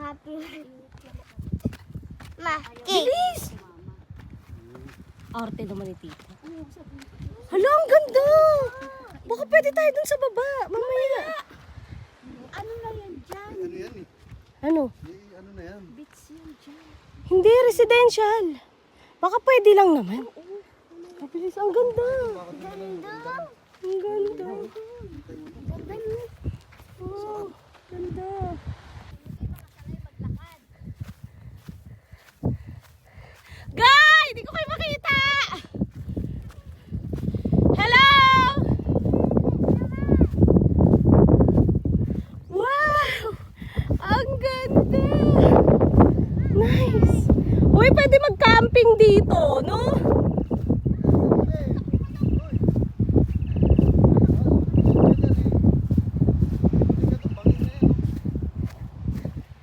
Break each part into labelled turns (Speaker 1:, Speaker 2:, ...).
Speaker 1: Happy. Ma, bilis!
Speaker 2: Arte naman ni tita. Hala, ang ganda! Baka pwede tayo dun sa baba, mamaya.
Speaker 1: Ano na yan dyan?
Speaker 3: Ano yan eh?
Speaker 2: Ano?
Speaker 3: Ano na yan?
Speaker 1: Beach yan dyan.
Speaker 2: Hindi, residential. Baka pwede lang naman. Mabilis, ang ganda.
Speaker 1: Ganda.
Speaker 2: Ang ganda.
Speaker 1: Ganda no?
Speaker 2: Oh, ganda. Guy! Hindi ko kayo makita! Hello! Wow! Ang ganda! Nice! Uy, pwede mag-camping dito, no?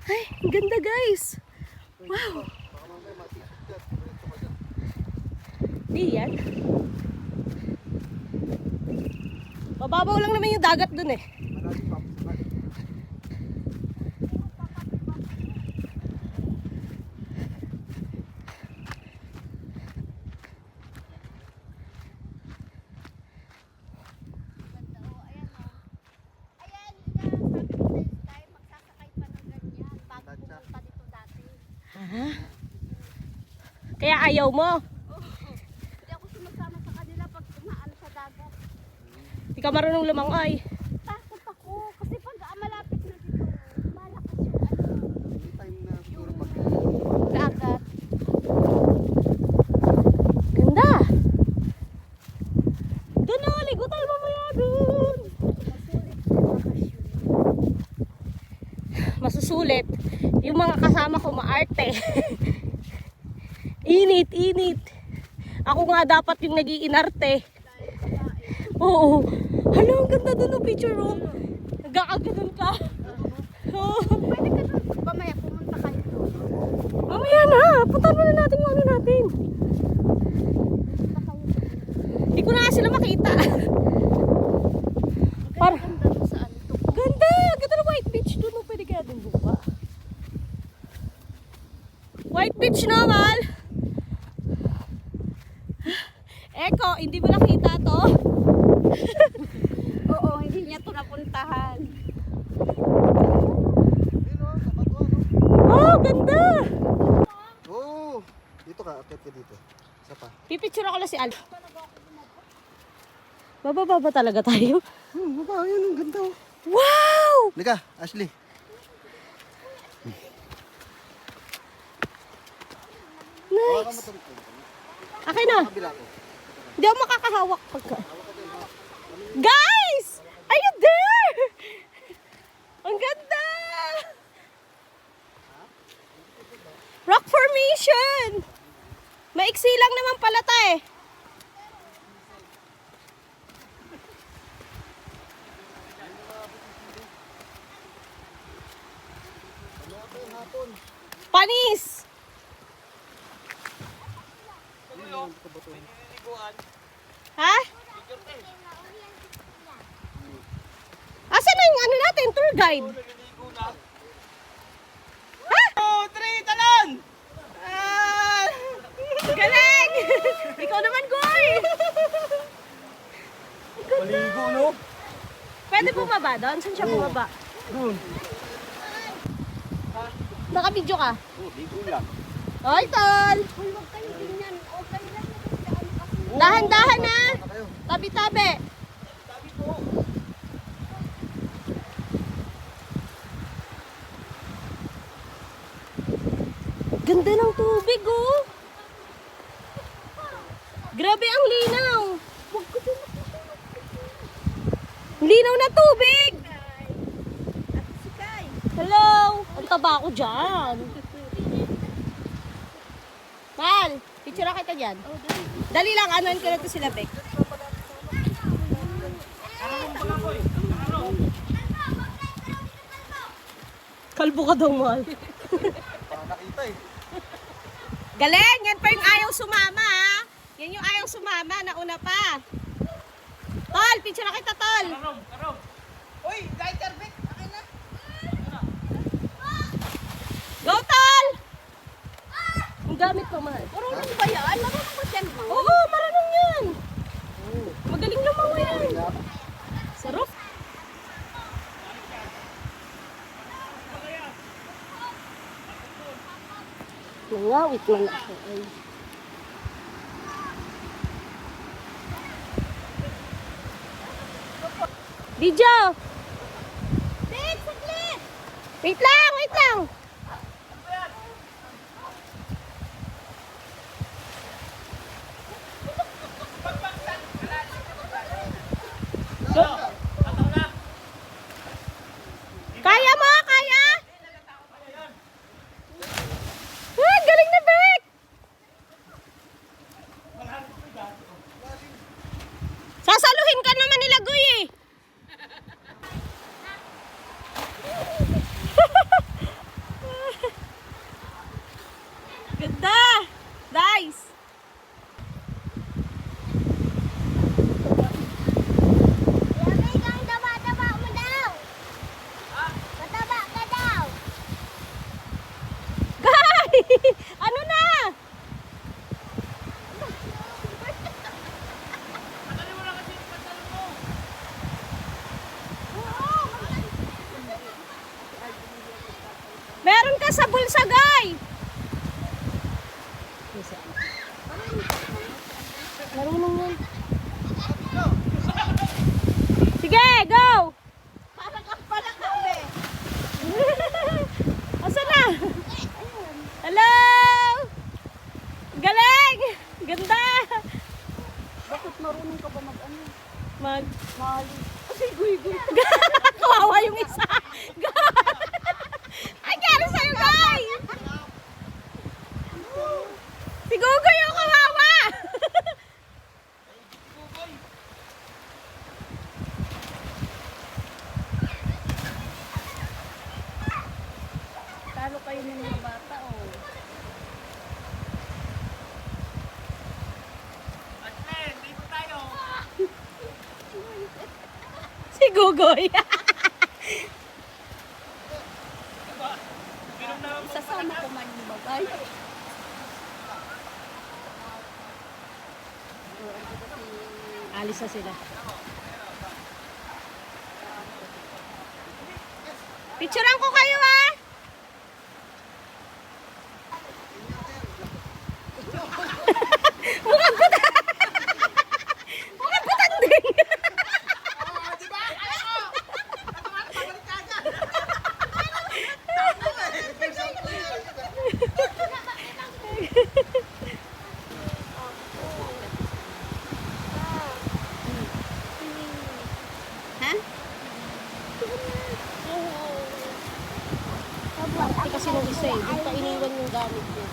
Speaker 2: Ay, ang ganda guys! Wow! Di yan. Mababaw lang naman yung dagat dun eh. Ha? Kaya ayaw mo?
Speaker 1: Hindi ako sumasama sa kanila pag umaan sa dagat.
Speaker 2: Hindi ka marunong lumangoy.
Speaker 1: Takot ako. Kasi pag malapit na dito, malakas yung
Speaker 3: Time na siguro pag
Speaker 1: dagat.
Speaker 2: Ganda! Doon na, ligo tayo mamaya doon. Masusulit. Yung mga kasama ko maarte. Init, init. Ako nga dapat yung nag-iinarte. Oo. Hala, ang ganda doon ng picture mo. Nagkakaganon ka. Oo.
Speaker 1: Pwede ka doon. Mamaya pumunta kayo doon.
Speaker 2: Mamaya na. Punta na natin yung ano natin.
Speaker 1: Pumunta kayo doon.
Speaker 2: Hindi ko na nga sila makita. Para.
Speaker 1: Ganda doon sa ano.
Speaker 2: Ganda! Ganda ng White Beach doon. No? Pwede kaya doon buka. White Beach naman! Eko, hindi mo nakita to?
Speaker 1: Oo, hindi niya ito napuntahan.
Speaker 2: Oh, ganda!
Speaker 3: oh! Dito ka, akit ka dito. Isa pa.
Speaker 2: Pipicture ako lang si Al. Bababa talaga tayo?
Speaker 3: Baba, yun, ang ganda oh.
Speaker 2: Wow!
Speaker 3: Liga, Ashley.
Speaker 2: Nice! Akin na!
Speaker 3: Kabila ko.
Speaker 2: Hindi ako makakahawak pagka. Guys! Are you there? Ang ganda! Rock formation! Maiksi lang naman pala ta eh. Panis! Ha? Asan na yung ano natin, tour guide? Ha? 2, 3, talon! Galing! Ikaw naman, Goy!
Speaker 3: Maligo, no?
Speaker 2: Pwede bumaba doon? Saan siya bumaba?
Speaker 3: Doon.
Speaker 2: Naka-video ka?
Speaker 3: Oh, ligo lang.
Speaker 2: Hoy, tol!
Speaker 1: Uy, huwag kayo ganyan. Okay lang. Ano kasi.
Speaker 2: Dahan-dahan na!
Speaker 3: Ano kayo?
Speaker 2: Tabi-tabi! Ganda ng tubig, oh! Grabe ang linaw! Linaw na tubig!
Speaker 1: Si Kai.
Speaker 2: Hello! Ang taba ko dyan. Mal, picture kita dyan. Dali lang, anuan ko na ito sila, Bek. Kalbo ka daw, Mal.
Speaker 3: Nakita eh.
Speaker 2: Galing! Yan pa yung ayaw sumama, ha? Yan yung ayaw sumama, nauna pa. Tol, picture na kita, Tol.
Speaker 4: Uy, lighter, Vic. Akin na.
Speaker 2: yung gamit ko, mahal.
Speaker 1: Marunong ba yan? Marunong ba yan?
Speaker 2: Oo, marunong yan. Magaling lumawa yan. Sarap. Nangawit man ako. Ay. Dijo!
Speaker 1: Wait, saglit!
Speaker 2: Wait lang, wait lang! Kaya mo? Kaya? Ah, galing na, Bek! Sasaluhin ka naman nila, Guy, eh. Ganda! Nice!
Speaker 1: Yami, kang taba-taba mo daw! Mataba ka daw!
Speaker 2: Guy! Ano na? Meron ka sa bulsa, Guy! Marunong yan. Sige, go!
Speaker 1: Para ka pala kami!
Speaker 2: Asa na? Hello! Galing! Ganda!
Speaker 1: Bakit marunong ka ba mag-ano?
Speaker 2: Mag...
Speaker 1: Mali. Kasi guy-guy.
Speaker 2: Kawawa yung isa! Ay, kaya sa'yo, Guy! Si Gugoy yung kawawa!
Speaker 1: Talo kayo ng mga bata, oh.
Speaker 2: Si Gugoy.
Speaker 1: Isasama ko man yung bagay.
Speaker 2: Alis na sila. Picturean ko kayo, ah! Mukhang puta! Mukhang putanding!
Speaker 1: Ha?
Speaker 2: Pati kasi nung isa eh, doon pa iniwan yung gamit niya.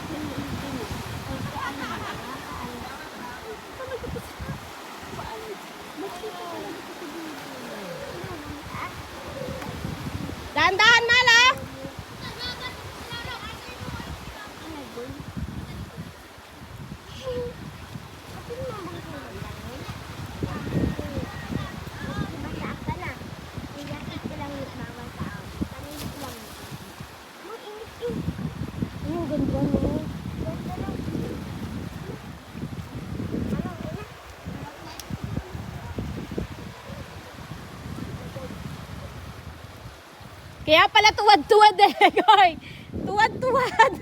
Speaker 2: Dahan-dahan, Mala! Ang ganda mo. Kaya pala tuwad-tuwad eh, Goy. Tuwad-tuwad.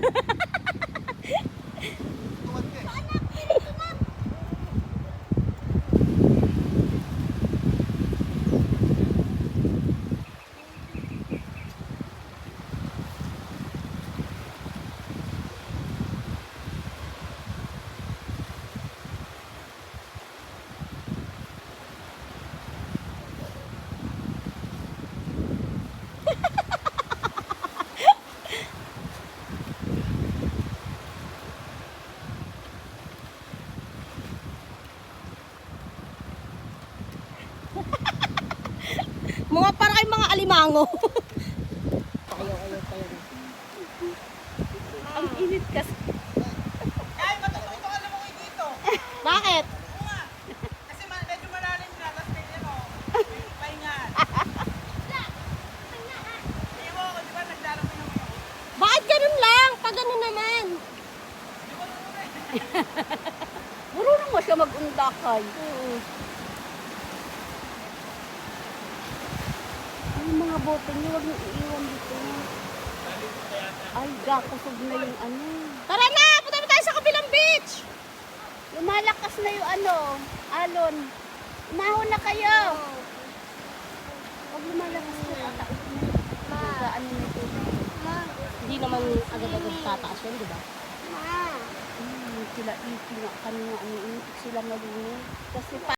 Speaker 1: ka mag-undakay.
Speaker 2: Oo.
Speaker 1: Ay, mga bote niyo, huwag niyo iiwan dito. Ay, gakusog na yung ano.
Speaker 2: Tara na! Punta na tayo sa kabilang beach!
Speaker 1: Lumalakas na yung ano, alon. Umahon na kayo. Pag lumalakas ko, tataas na. Ano na ito?
Speaker 2: Hindi naman agad-agad tataas yun, di ba?
Speaker 1: Sila iti nga, kanina, ano, sila malinis. Kasi